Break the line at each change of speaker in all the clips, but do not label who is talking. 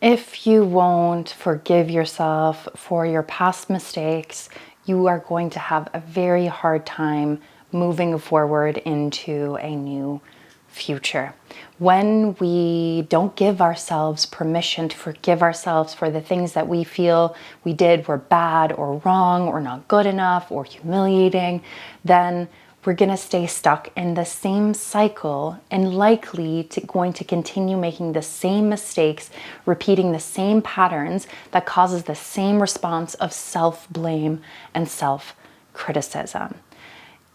If you won't forgive yourself for your past mistakes, you are going to have a very hard time moving forward into a new future. When we don't give ourselves permission to forgive ourselves for the things that we feel we did were bad or wrong or not good enough or humiliating, then we're going to stay stuck in the same cycle and likely going to continue making the same mistakes, repeating the same patterns that causes the same response of self-blame and self-criticism.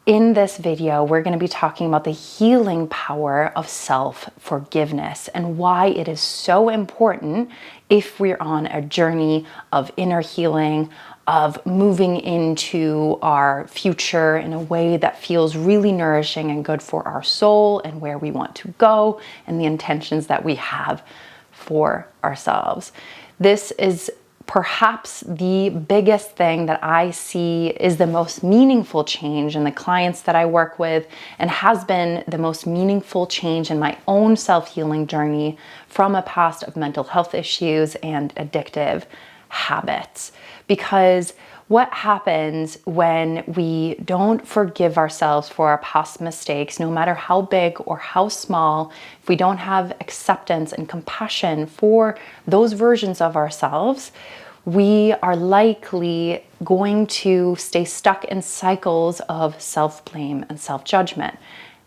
In this video, we're going to be talking about the healing power of self-forgiveness and why it is so important if we're on a journey of inner healing, of moving into our future in a way that feels really nourishing and good for our soul and where we want to go and the intentions that we have for ourselves. This is perhaps the biggest thing that I see is the most meaningful change in the clients that I work with, and has been the most meaningful change in my own self-healing journey from a past of mental health issues and addictive habits. Because what happens when we don't forgive ourselves for our past mistakes, no matter how big or how small, if we don't have acceptance and compassion for those versions of ourselves, we are likely going to stay stuck in cycles of self-blame and self-judgment,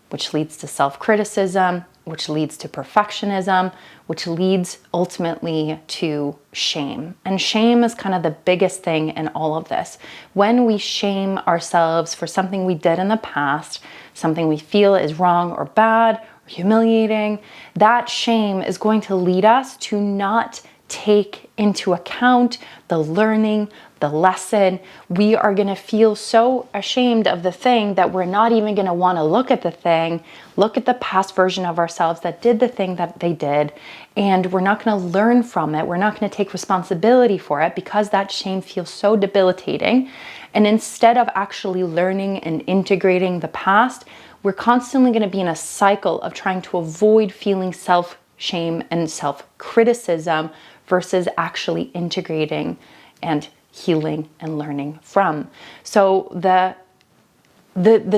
which leads to self-criticism, which leads to perfectionism, which leads ultimately to shame. And shame is kind of the biggest thing in all of this. When we shame ourselves for something we did in the past, something we feel is wrong or bad or humiliating, that shame is going to lead us to not take into account the learning, the lesson. We are going to feel so ashamed of the thing that we're not even going to want to look at the thing, look at the past version of ourselves that did the thing that they did, and we're not going to learn from it. We're not going to take responsibility for it because that shame feels so debilitating. And instead of actually learning and integrating the past, we're constantly going to be in a cycle of trying to avoid feeling self-shame and self-criticism versus actually integrating and healing and learning from. So the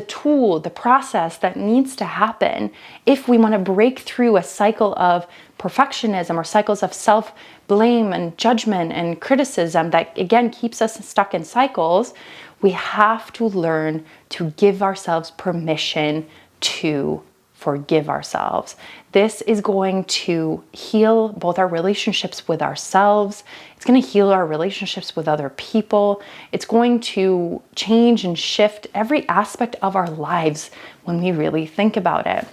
tool, the process that needs to happen if we want to break through a cycle of perfectionism or cycles of self-blame and judgment and criticism that again keeps us stuck in cycles, we have to learn to give ourselves permission to forgive ourselves. This is going to heal both our relationships with ourselves. It's going to heal our relationships with other people. It's going to change and shift every aspect of our lives when we really think about it.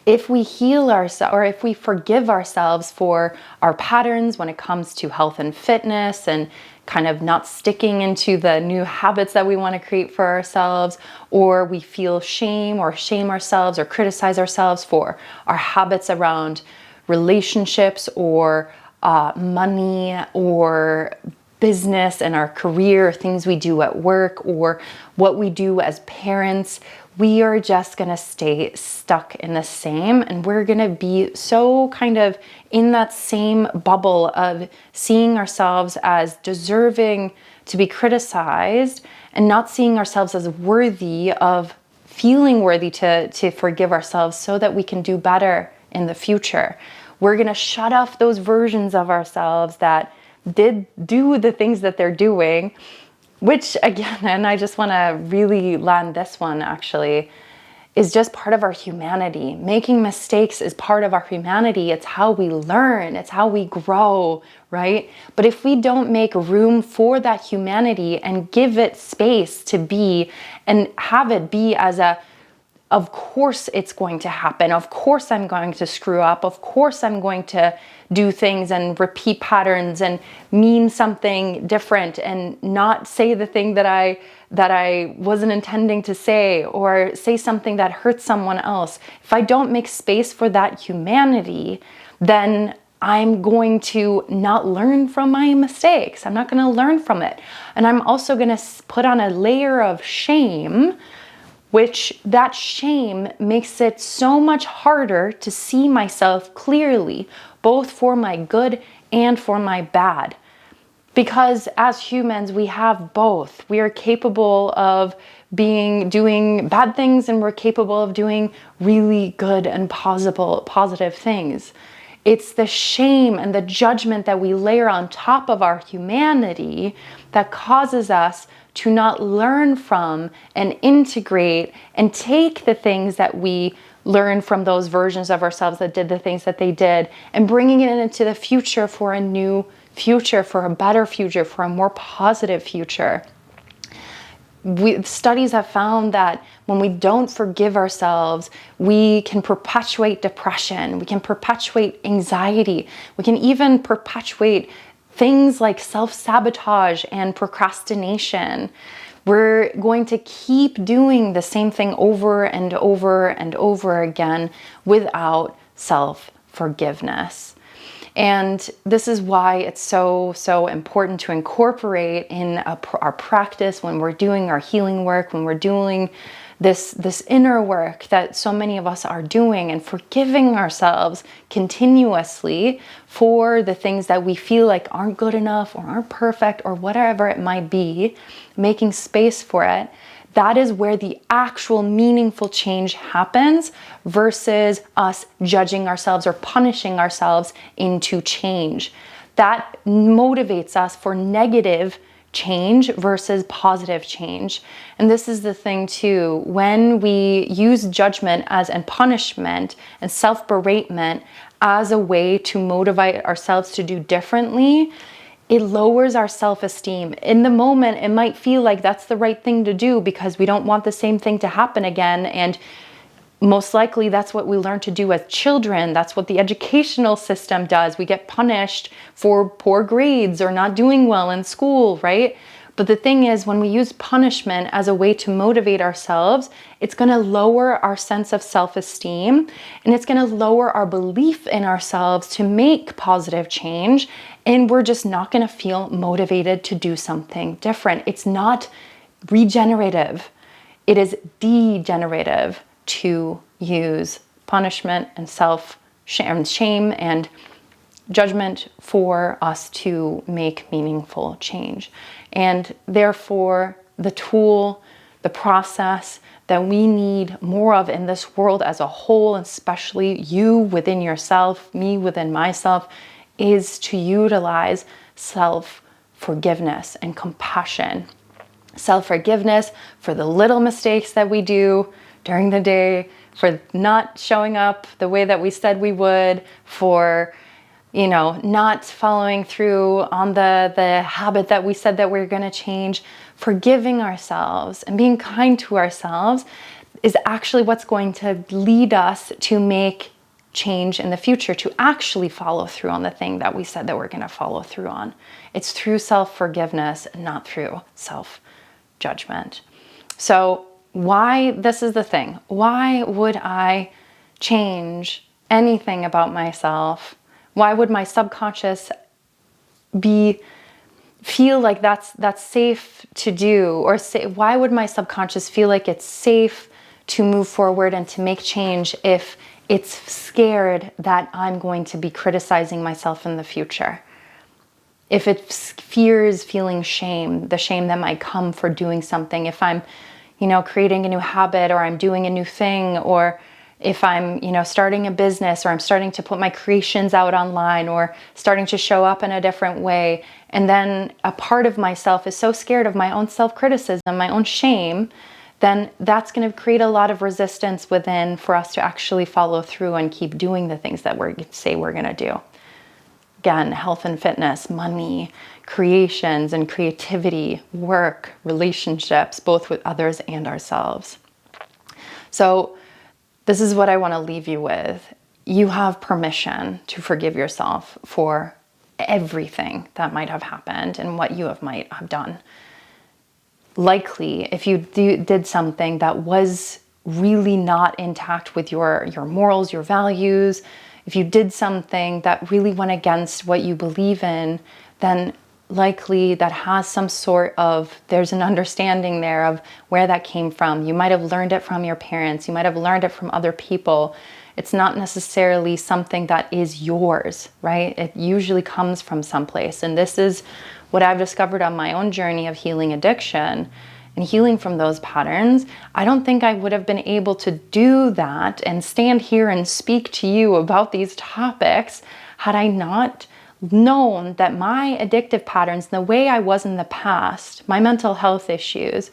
If we heal ourselves, or if we forgive ourselves for our patterns when it comes to health and fitness and kind of not sticking into the new habits that we want to create for ourselves, or we feel shame or shame ourselves or criticize ourselves for our habits around relationships or money or business and our career, things we do at work or what we do as parents, we are just going to stay stuck in the same, and we're going to be so kind of in that same bubble of seeing ourselves as deserving to be criticized and not seeing ourselves as worthy of feeling worthy to forgive ourselves so that we can do better in the future. We're going to shut off those versions of ourselves that did do the things that they're doing, which again, and I just want to really land this one actually, is just part of our humanity. Making mistakes is part of our humanity. It's how we learn. It's how we grow, right? But if we don't make room for that humanity and give it space to be and have it be as a, of course it's going to happen. Of course I'm going to screw up. Of course I'm going to do things and repeat patterns and mean something different and not say the thing that I wasn't intending to say, or say something that hurts someone else. If I don't make space for that humanity, then I'm going to not learn from my mistakes. I'm not going to learn from it. And I'm also going to put on a layer of shame which that shame makes it so much harder to see myself clearly, both for my good and for my bad. Because as humans, we have both. We are capable of doing bad things, and we're capable of doing really good and positive things. It's the shame and the judgment that we layer on top of our humanity that causes us to not learn from and integrate and take the things that we learn from those versions of ourselves that did the things that they did, and bringing it into the future for a new future, for a better future, for a more positive future. Studies have found that when we don't forgive ourselves, we can perpetuate depression, we can perpetuate anxiety, we can even perpetuate things like self-sabotage and procrastination. We're going to keep doing the same thing over and over and over again without self-forgiveness. And this is why it's so important to incorporate in our practice when we're doing our healing work, when we're doing this inner work that so many of us are doing, and forgiving ourselves continuously for the things that we feel like aren't good enough or aren't perfect or whatever it might be, making space for it. That is where the actual meaningful change happens, versus us judging ourselves or punishing ourselves into change. That motivates us for negative change versus positive change. And this is the thing too, when we use judgment and punishment and self-beratement as a way to motivate ourselves to do differently, it lowers our self-esteem. In the moment, it might feel like that's the right thing to do because we don't want the same thing to happen again. And most likely that's what we learn to do as children. That's what the educational system does. We get punished for poor grades or not doing well in school, right? But the thing is, when we use punishment as a way to motivate ourselves, it's going to lower our sense of self-esteem, and it's going to lower our belief in ourselves to make positive change. And we're just not going to feel motivated to do something different. It's not regenerative. It is degenerative to use punishment and shame and judgment for us to make meaningful change. And therefore, the tool, the process that we need more of in this world as a whole, especially you within yourself, me within myself, is to utilize self-forgiveness and compassion. Self-forgiveness for the little mistakes that we do during the day, for not showing up the way that we said we would, for not following through on the habit that we said that we're going to change. Forgiving ourselves and being kind to ourselves is actually what's going to lead us to make change in the future, to actually follow through on the thing that we said that we're going to follow through on. It's through self-forgiveness, not through self-judgment. So this is the thing. Why would I change anything about myself? Why would my subconscious feel like that's safe to do? Or why would my subconscious feel like it's safe to move forward and to make change if it's scared that I'm going to be criticizing myself in the future? If it fears feeling shame, the shame that might come for doing something, if I'm, creating a new habit, or I'm doing a new thing, or if I'm, starting a business, or I'm starting to put my creations out online, or starting to show up in a different way. And then a part of myself is so scared of my own self-criticism, my own shame, then that's going to create a lot of resistance within for us to actually follow through and keep doing the things that we say we're going to do. Again, health and fitness, money, creations and creativity, work, relationships, both with others and ourselves. So this is what I want to leave you with. You have permission to forgive yourself for everything that might have happened and what you might have done. Likely, if you did something that was really not intact with your morals, your values, if you did something that really went against what you believe in, then likely that has some sort of, there's an understanding there of where that came from. You might have learned it from your parents. You might have learned it from other people. It's not necessarily something that is yours, right? It usually comes from someplace. And this is what I've discovered on my own journey of healing addiction and healing from those patterns. I don't think I would have been able to do that and stand here and speak to you about these topics had I not known that my addictive patterns, the way I was in the past, my mental health issues,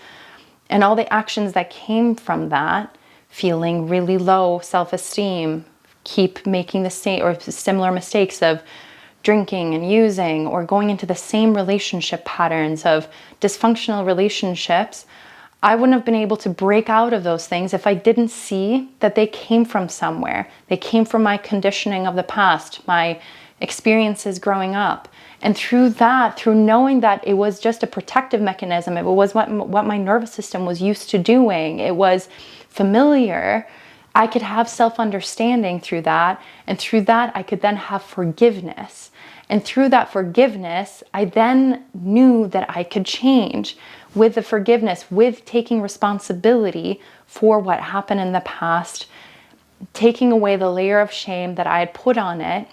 and all the actions that came from that, feeling really low self-esteem, keep making the same or similar mistakes of drinking and using, or going into the same relationship patterns of dysfunctional relationships, I wouldn't have been able to break out of those things if I didn't see that they came from somewhere. They came from my conditioning of the past, my experiences growing up. And through that, through knowing that it was just a protective mechanism, it was what my nervous system was used to doing, it was familiar, I could have self-understanding through that. And through that, I could then have forgiveness. And through that forgiveness, I then knew that I could change. With the forgiveness, with taking responsibility for what happened in the past, taking away the layer of shame that I had put on it,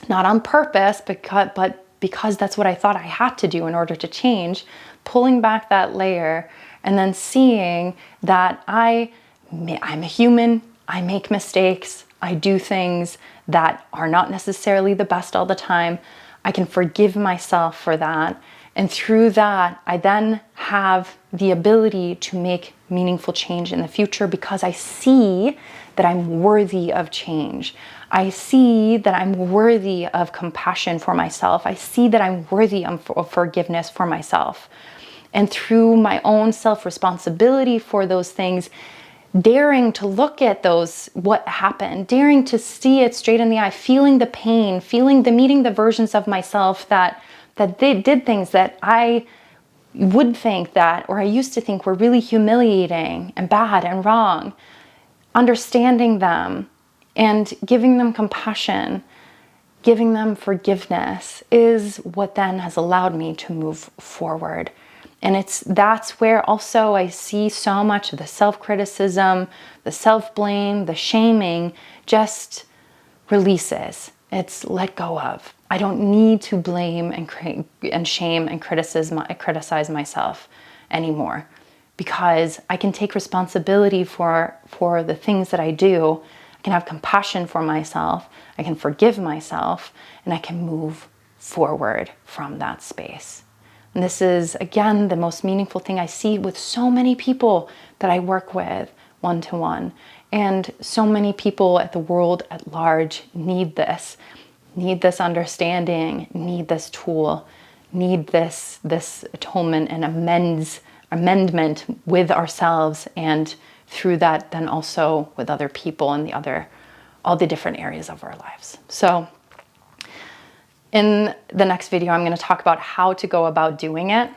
not on purpose, but because that's what I thought I had to do in order to change, pulling back that layer and then seeing that I'm a human, I make mistakes, I do things that are not necessarily the best all the time. I can forgive myself for that. And through that, I then have the ability to make meaningful change in the future because I see that I'm worthy of change. I see that I'm worthy of compassion for myself. I see that I'm worthy of forgiveness for myself. And through my own self-responsibility for those things, daring to look at those, what happened, daring to see it straight in the eye, feeling the pain, meeting the versions of myself that they did things that I would think that, or I used to think were really humiliating and bad and wrong, understanding them and giving them compassion, giving them forgiveness is what then has allowed me to move forward. And that's where also I see so much of the self-criticism, the self-blame, the shaming just releases. It's let go of. I don't need to blame and shame and criticize myself anymore because I can take responsibility for the things that I do. I can have compassion for myself. I can forgive myself, and I can move forward from that space. And this is, again, the most meaningful thing I see with so many people that I work with one-to-one. And so many people at the world at large need this understanding, need this tool, need this atonement and amendment with ourselves, and through that then also with other people and all the different areas of our lives. So in the next video, I'm going to talk about how to go about doing it.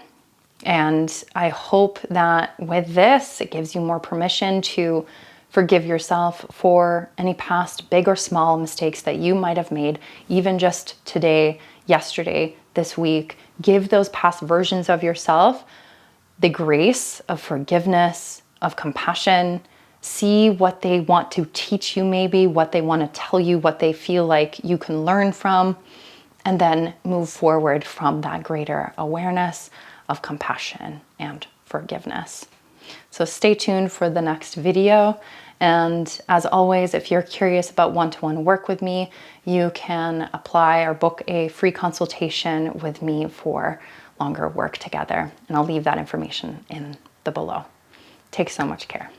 And I hope that with this, it gives you more permission to forgive yourself for any past big or small mistakes that you might have made, even just today, yesterday, this week. Give those past versions of yourself the grace of forgiveness, of compassion. See what they want to teach you, maybe what they want to tell you, what they feel like you can learn from, and then move forward from that greater awareness of compassion and forgiveness. So stay tuned for the next video. And as always, if you're curious about one-to-one work with me, you can apply or book a free consultation with me for longer work together. And I'll leave that information in the below. Take so much care.